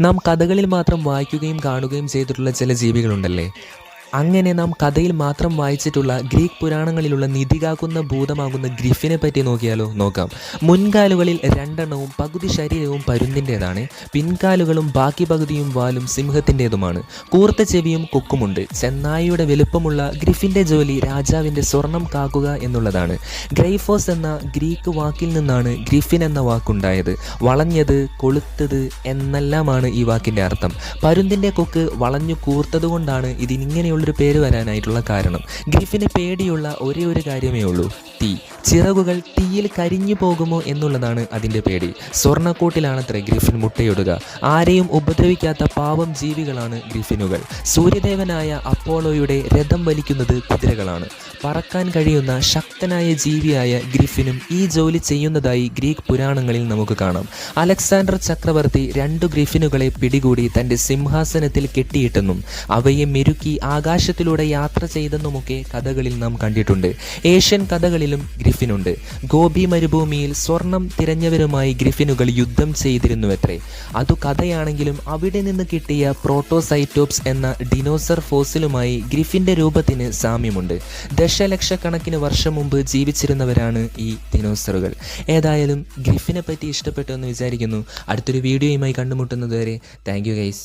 നാം കഥകളിൽ മാത്രം വായിക്കുകയും കാണുകയും ചെയ്തിട്ടുള്ള ചില ജീവികളുണ്ടല്ലേ, അങ്ങനെ നാം കഥയിൽ മാത്രം വായിച്ചിട്ടുള്ള ഗ്രീക്ക് പുരാണങ്ങളിലുള്ള നിധി കാക്കുന്ന ഭൂതമാകുന്ന ഗ്രിഫിനെ പറ്റി നോക്കാം. മുൻകാലുകളിൽ 2 പകുതി ശരീരവും പരുന്തിൻ്റേതാണ്, പിൻകാലുകളും ബാക്കി പകുതിയും വാലും സിംഹത്തിൻ്റേതുമാണ്. കൂർത്ത ചെവിയും കൊക്കുമുണ്ട്. ചെന്നായിയുടെ വലുപ്പമുള്ള ഗ്രിഫിൻ്റെ ജോലി രാജാവിൻ്റെ സ്വർണം കാക്കുക എന്നുള്ളതാണ്. ഗ്രൈഫോസ് എന്ന ഗ്രീക്ക് വാക്കിൽ നിന്നാണ് ഗ്രിഫിൻ എന്ന വാക്കുണ്ടായത്. വളഞ്ഞത്, കൊളുത്തത് എന്നെല്ലാമാണ് ഈ വാക്കിൻ്റെ അർത്ഥം. പരുന്തിൻ്റെ കൊക്ക് വളഞ്ഞു കൂർത്തതുകൊണ്ടാണ് ഇതിനിങ്ങനെയുള്ള ഒരു പേര് വരാനായിട്ടുള്ള കാരണം. ഗ്രിഫിന് പേടിയുള്ള ഒരേ ഒരു കാര്യമേ ഉള്ളൂ, തീ. ചിറകുകൾ തീയിൽ കരിഞ്ഞു പോകുമോ എന്നുള്ളതാണ് അതിൻ്റെ പേടി. സ്വർണ്ണക്കൂട്ടിലാണത്രേ ഗ്രിഫിൻ മുട്ടയിടുക. ആരെയും ഉപദ്രവിക്കാത്ത പാവം ജീവികളാണ് ഗ്രിഫിനുകൾ. സൂര്യദേവനായ അപ്പോളോയുടെ രഥം വലിക്കുന്നത് കുതിരകളാണ്. പറക്കാൻ കഴിയുന്ന ശക്തനായ ജീവിയായ ഗ്രിഫിനും ഈ ജോലി ചെയ്യുന്നതായി ഗ്രീക്ക് പുരാണങ്ങളിൽ നമുക്ക് കാണാം. അലക്സാണ്ടർ ചക്രവർത്തി 2 ഗ്രിഫിനുകളെ പിടികൂടി തൻ്റെ സിംഹാസനത്തിൽ കെട്ടിയിട്ടെന്നും അവയെ മെരുക്കി ആകാശത്തിലൂടെ യാത്ര ചെയ്തെന്നുമൊക്കെ കഥകളിൽ നാം കണ്ടിട്ടുണ്ട്. ഏഷ്യൻ കഥകളിലും ഗ്രിഫിനുണ്ട്. ഗോപി മരുഭൂമിയിൽ സ്വർണം തിരഞ്ഞവരുമായി ഗ്രിഫിനുകൾ യുദ്ധം ചെയ്തിരുന്നുവത്രേ. അതു കഥയാണെങ്കിലും അവിടെ നിന്ന് കിട്ടിയ പ്രോട്ടോസൈറ്റോപ്സ് എന്ന ഡിനോസർ ഫോസിലുമായി ഗ്രിഫിൻ്റെ രൂപത്തിന് സാമ്യമുണ്ട്. ദശലക്ഷക്കണക്കിന് വർഷം മുമ്പ് ജീവിച്ചിരുന്നവരാണ് ഈ ഡിനോസറുകൾ. ഏതായാലും ഗ്രിഫിനെ പറ്റി ഇഷ്ടപ്പെട്ടു എന്ന് വിചാരിക്കുന്നു. അടുത്തൊരു വീഡിയോയുമായി കണ്ടുമുട്ടുന്നതുവരെ താങ്ക് യു ഗൈസ്.